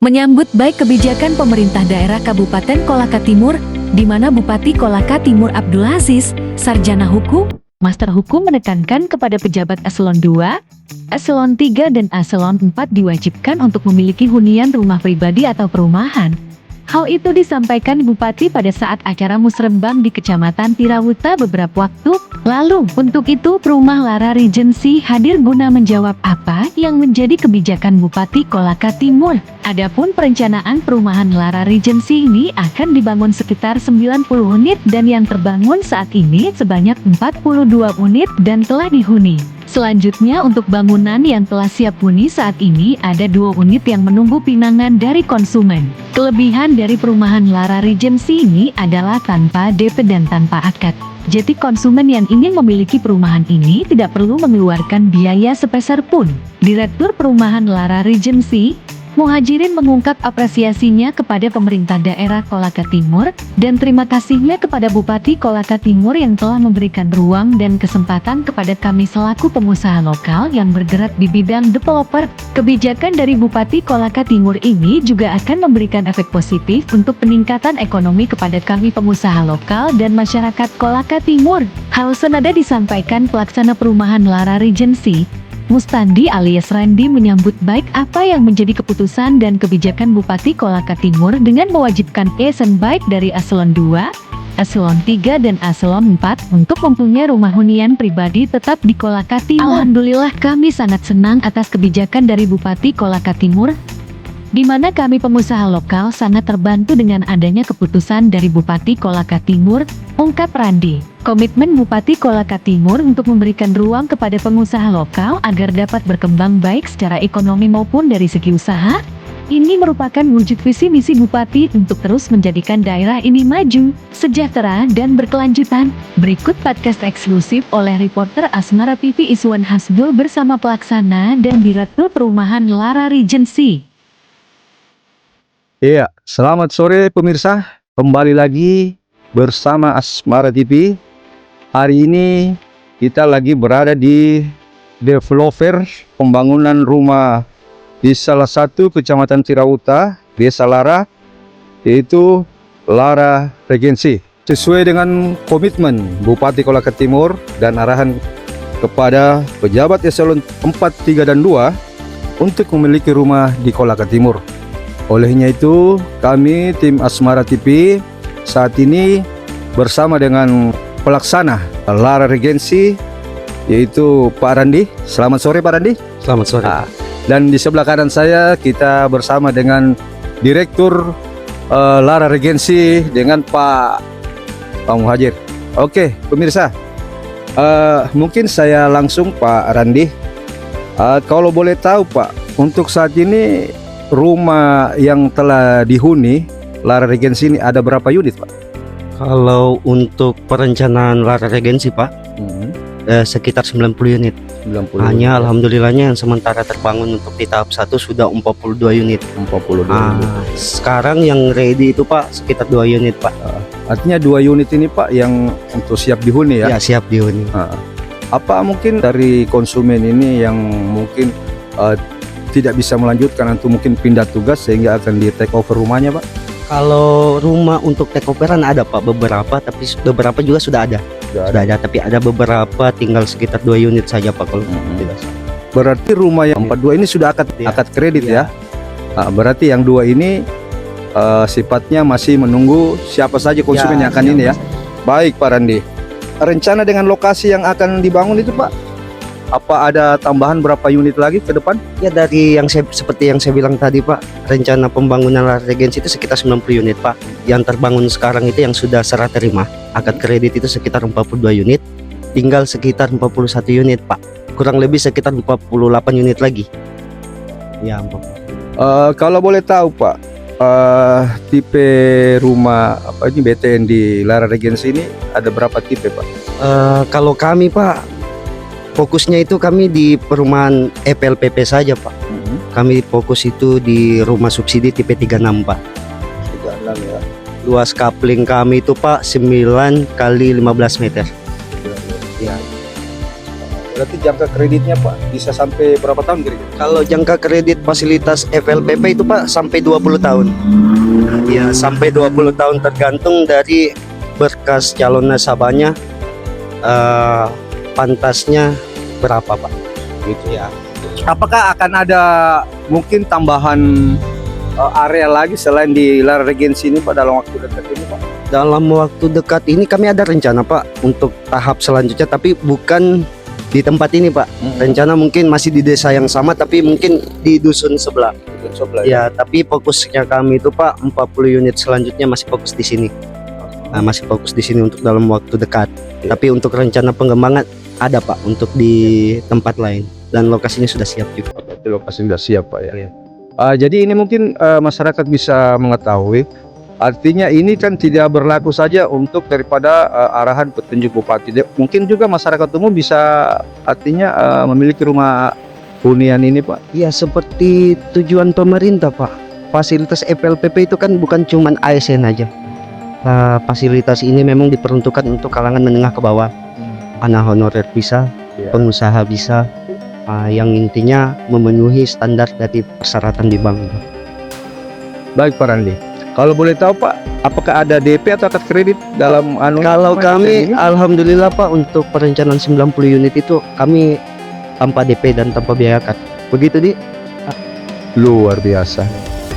Menyambut baik kebijakan pemerintah daerah Kabupaten Kolaka Timur, di mana Bupati Kolaka Timur Abdul Aziz, sarjana hukum, master hukum menekankan kepada pejabat eselon 2, eselon 3 dan eselon 4 diwajibkan untuk memiliki hunian rumah pribadi atau perumahan. Hal itu disampaikan Bupati pada saat acara musrembang di Kecamatan Tirawuta beberapa waktu lalu. Untuk itu, Perumah Lara Regency hadir guna menjawab apa yang menjadi kebijakan Bupati Kolaka Timur. Adapun perencanaan perumahan Lara Regency ini akan dibangun sekitar 90 unit dan yang terbangun saat ini sebanyak 42 unit dan telah dihuni. Selanjutnya untuk bangunan yang telah siap huni saat ini ada 2 unit yang menunggu pinangan dari konsumen. Kelebihan dari perumahan Lara Regency ini adalah tanpa DP dan tanpa akad. Jadi konsumen yang ingin memiliki perumahan ini tidak perlu mengeluarkan biaya sepeser pun. Direktur Perumahan Lara Regency, Muhajirin mengungkap apresiasinya kepada pemerintah daerah Kolaka Timur dan terima kasihnya kepada Bupati Kolaka Timur yang telah memberikan ruang dan kesempatan kepada kami selaku pengusaha lokal yang bergerak di bidang developer. Kebijakan dari Bupati Kolaka Timur ini juga akan memberikan efek positif untuk peningkatan ekonomi kepada kami pengusaha lokal dan masyarakat Kolaka Timur. Hal senada disampaikan pelaksana perumahan Lara Regency, Mustandi alias Randy, menyambut baik apa yang menjadi keputusan dan kebijakan Bupati Kolaka Timur dengan mewajibkan eselon baik dari eselon 2, eselon 3 dan eselon 4 untuk mempunyai rumah hunian pribadi tetap di Kolaka Timur. Alhamdulillah kami sangat senang atas kebijakan dari Bupati Kolaka Timur, di mana kami pengusaha lokal sangat terbantu dengan adanya keputusan dari Bupati Kolaka Timur, ungkap Randy. Komitmen Bupati Kolaka Timur untuk memberikan ruang kepada pengusaha lokal agar dapat berkembang baik secara ekonomi maupun dari segi usaha, ini merupakan wujud visi misi Bupati untuk terus menjadikan daerah ini maju, sejahtera dan berkelanjutan. Berikut podcast eksklusif oleh reporter Asmara TV Iswan Hasbul bersama pelaksana dan Direktur Perumahan Lara Regency. Iya, selamat sore pemirsa, kembali lagi bersama Asmara TV. Hari ini kita lagi berada di developer pembangunan rumah di salah satu kecamatan Tirawuta, Desa Lara, yaitu Lara Regency. Sesuai dengan komitmen Bupati Kolaka Timur dan arahan kepada pejabat eselon 4, 3, dan 2 untuk memiliki rumah di Kolaka Timur. Olehnya itu, kami tim Asmara TV saat ini bersama dengan pelaksana Lara Regency, yaitu Pak Randi. Selamat sore Pak Randi. Selamat sore. Dan di sebelah kanan saya kita bersama dengan Direktur Lara Regency dengan Pak Muhajir. Oke pemirsa, mungkin saya langsung Pak Randi. Kalau boleh tahu Pak, untuk saat ini rumah yang telah dihuni Lara Regency ini ada berapa unit Pak? Kalau untuk perencanaan Lara Regency Pak, sekitar 90 unit. 90 Hanya unit. Alhamdulillahnya yang sementara terbangun untuk di tahap 1 sudah 42 unit. 42 unit. Sekarang yang ready itu Pak sekitar 2 unit Pak. Artinya 2 unit ini Pak yang untuk siap dihuni ya? Ya siap dihuni. Apa mungkin dari konsumen ini yang mungkin tidak bisa melanjutkan atau mungkin pindah tugas sehingga akan di take over rumahnya Pak? Kalau rumah untuk take overan ada Pak beberapa, tapi beberapa juga sudah ada. Sudah ada, tapi ada beberapa tinggal sekitar 2 unit saja Pak kalau tidak salah. Berarti rumah yang 42 ini sudah akad kredit ya? Berarti yang 2 ini sifatnya masih menunggu siapa saja konsumen yang akan ini ya? Baik Pak Randi. Rencana dengan lokasi yang akan dibangun itu Pak, apa ada tambahan berapa unit lagi ke depan? Ya dari yang seperti yang saya bilang tadi Pak, rencana pembangunan Lara Regency itu sekitar 90 unit Pak. Yang terbangun sekarang itu yang sudah serah terima akad kredit itu sekitar 42 unit, tinggal sekitar 41 unit Pak. Kurang lebih sekitar 48 unit lagi. Ya Kalau boleh tahu Pak, tipe rumah apa ini BTN di Lara Regency ini ada berapa tipe Pak? Kalau kami Pak, fokusnya itu kami di perumahan EPLPP saja Pak. Kami fokus itu di rumah subsidi tipe 36 Pak. 36 ya. Luas kapling kami itu Pak 9 kali 15 meter. Ya. Berarti jangka kreditnya Pak bisa sampai berapa tahun kira-kira? Kalau jangka kredit fasilitas FLPP itu Pak sampai 20 tahun. Ya, sampai 20 tahun tergantung dari berkas calon nasabahnya, pantasnya berapa Pak. Gitu ya. Apakah akan ada mungkin tambahan area lagi selain di Lara Regency ini Pak dalam waktu dekat ini Pak? Dalam waktu dekat ini kami ada rencana Pak untuk tahap selanjutnya, tapi bukan di tempat ini Pak. Rencana mungkin masih di desa yang sama tapi mungkin di dusun sebelah. Ya, tapi fokusnya kami itu Pak 40 unit selanjutnya masih fokus di sini. Nah, masih fokus di sini untuk dalam waktu dekat. Ya. Tapi untuk rencana pengembangan ada Pak untuk di tempat lain dan lokasinya sudah siap juga. Berarti lokasi sudah siap Pak ya. Iya. Jadi ini mungkin masyarakat bisa mengetahui, artinya ini kan tidak berlaku saja untuk daripada arahan petunjuk bupati. Mungkin juga masyarakat umum bisa artinya memiliki rumah hunian ini Pak. Ya, seperti tujuan pemerintah Pak. Fasilitas FLPP itu kan bukan cuman ASN aja. Fasilitas ini memang diperuntukkan untuk kalangan menengah ke bawah. Anak honorer bisa, Iya. pengusaha bisa, yang intinya memenuhi standar dari persyaratan di bank. Baik Pak Randi. Kalau boleh tahu Pak, apakah ada DP atau akad kredit dalam Kalau Pak, kami ini? alhamdulillah Pak untuk perencanaan 90 unit itu kami tanpa DP dan tanpa biaya akad. Begitu di Luar biasa.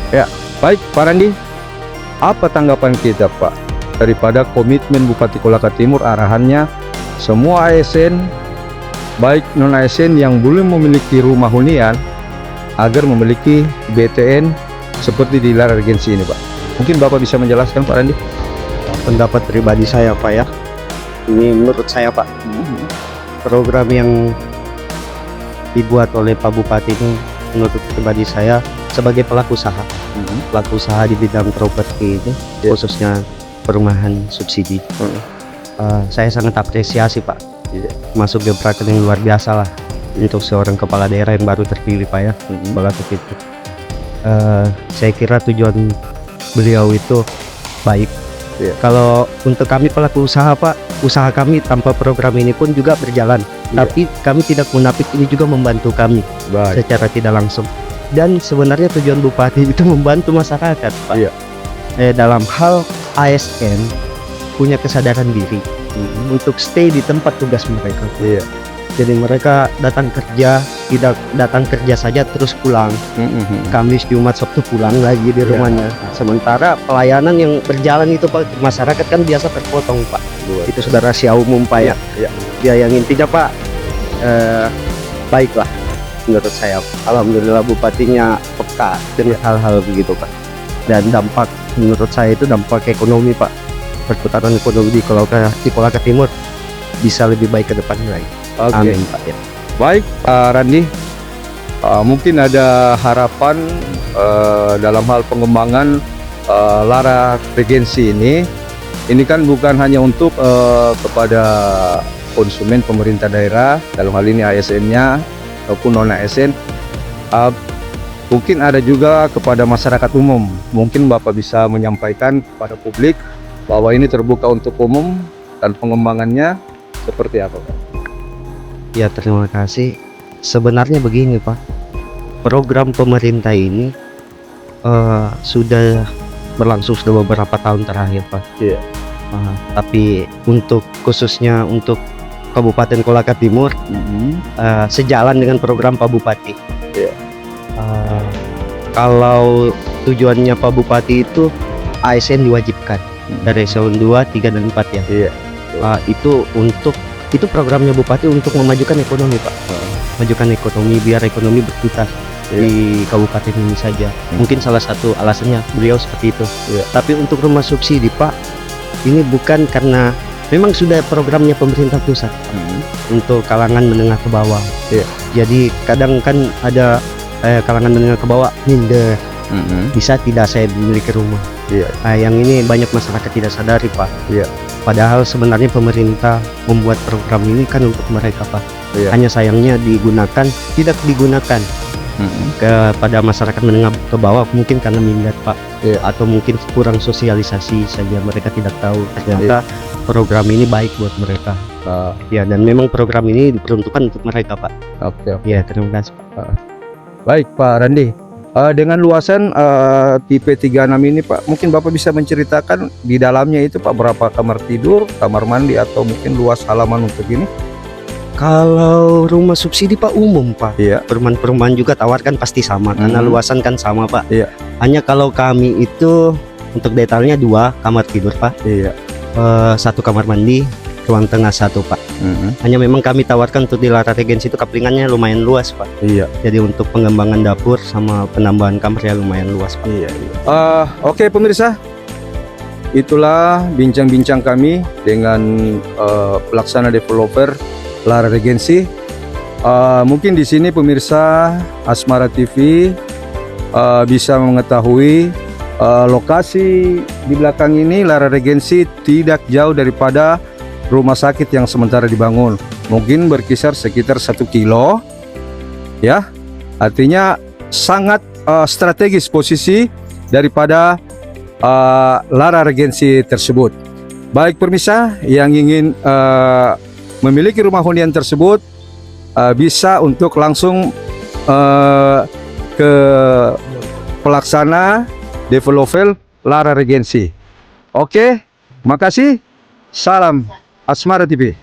Ya, baik Pak Randi. Apa tanggapan kita Pak daripada komitmen Bupati Kolaka Timur, arahannya semua ASN baik non ASN yang belum memiliki rumah hunian agar memiliki BTN seperti di Lara Regency ini Pak. Mungkin Bapak bisa menjelaskan Pak Randi? pendapat pribadi saya Pak ya. Ini menurut saya Pak, program yang dibuat oleh Pak Bupati ini menurut pribadi saya sebagai pelaku usaha di bidang properti ini, Ya. khususnya perumahan subsidi. Saya sangat apresiasi Pak. Iya. Masuk gebrakan yang luar biasa lah untuk seorang kepala daerah yang baru terpilih Pak ya. Balaku itu. Saya kira tujuan beliau itu baik. Iya. Kalau untuk kami pelaku usaha Pak, usaha kami tanpa program ini pun juga berjalan. Iya. Tapi kami tidak munafik, ini juga membantu kami Baik. secara tidak langsung. Dan sebenarnya tujuan Bupati itu membantu masyarakat Pak. Iya. Dalam hal ASN punya kesadaran diri untuk stay di tempat tugas mereka. Iya. Jadi mereka datang kerja, tidak datang kerja saja terus pulang. Kamis, Jumat, Sabtu pulang lagi di Iya. rumahnya. Sementara pelayanan yang berjalan itu Pak, masyarakat kan biasa terpotong Pak. Luar. Itu sudah rahasia umum Pak ya. Iya. Ya yang intinya Pak, baiklah menurut saya. Alhamdulillah bupatinya peka dengan hal-hal begitu Pak. Dan dampak menurut saya itu dampak ekonomi Pak. Perputaran ekonomi di Kolaka Timur bisa lebih baik ke depannya lagi. Oke. Amin Pak ya. Baik Pak Randi. Mungkin ada harapan dalam hal pengembangan Lara Regency ini. Ini kan bukan hanya untuk kepada konsumen pemerintah daerah, dalam hal ini ASN-nya ataupun non ASN, mungkin ada juga kepada masyarakat umum. Mungkin Bapak bisa menyampaikan kepada publik bahwa ini terbuka untuk umum dan pengembangannya seperti apa Pak? Ya terima kasih. Sebenarnya begini Pak, program pemerintah ini sudah berlangsung sudah beberapa tahun terakhir Pak. Iya. Tapi untuk khususnya untuk Kabupaten Kolaka Timur sejalan dengan program Pak Bupati. Iya. Kalau tujuannya Pak Bupati itu ASN diwajibkan dari eselon 2, 3 dan 4 ya. Iya. Itu programnya Bupati untuk memajukan ekonomi Pak. Memajukan ekonomi biar ekonomi berputar di kabupaten ini saja. Mungkin salah satu alasannya beliau seperti itu. Iya. Tapi untuk rumah subsidi Pak, ini bukan karena memang sudah programnya pemerintah pusat untuk kalangan menengah ke bawah. Iya. Jadi kadang kan ada kalangan menengah ke bawah minder, bisa tidak saya memiliki rumah. Iya. Yang ini banyak masyarakat tidak sadari Pak. Iya. Padahal sebenarnya pemerintah membuat program ini kan untuk mereka Pak. Iya. Hanya sayangnya tidak digunakan kepada masyarakat menengah ke bawah, mungkin karena minder Pak. Iya. Atau mungkin kurang sosialisasi saja, mereka tidak tahu ternyata program ini baik buat mereka. Ya, dan memang program ini diperuntukkan untuk mereka, Pak. Oke. Ya, terima kasih. Baik Pak Randi. Dengan luasan tipe 36 ini Pak, mungkin Bapak bisa menceritakan di dalamnya itu Pak berapa kamar tidur, kamar mandi, atau mungkin luas halaman untuk ini? Kalau rumah subsidi Pak umum Pak, Iya. perumahan-perumahan juga tawarkan pasti sama karena luasan kan sama Pak. Iya. Hanya kalau kami itu untuk detailnya 2 kamar tidur Pak, Iya. 1 kamar mandi, ruang tengah 1 Pak. Hanya memang kami tawarkan untuk di Lara Regency itu kaplingannya lumayan luas Pak. Iya. Jadi untuk pengembangan dapur sama penambahan kamar ya lumayan luas Pak. Iya. Oke pemirsa, itulah bincang-bincang kami dengan pelaksana developer Lara Regency. Mungkin di sini pemirsa Asmara TV bisa mengetahui lokasi di belakang ini Lara Regency tidak jauh daripada rumah sakit yang sementara dibangun. Mungkin berkisar sekitar 1 kilo, ya. Artinya sangat strategis posisi daripada Lara Regency tersebut. Baik pemirsa yang ingin memiliki rumah hunian tersebut bisa untuk langsung ke pelaksana developer Lara Regency. Oke, makasih. Salam Asmara TV.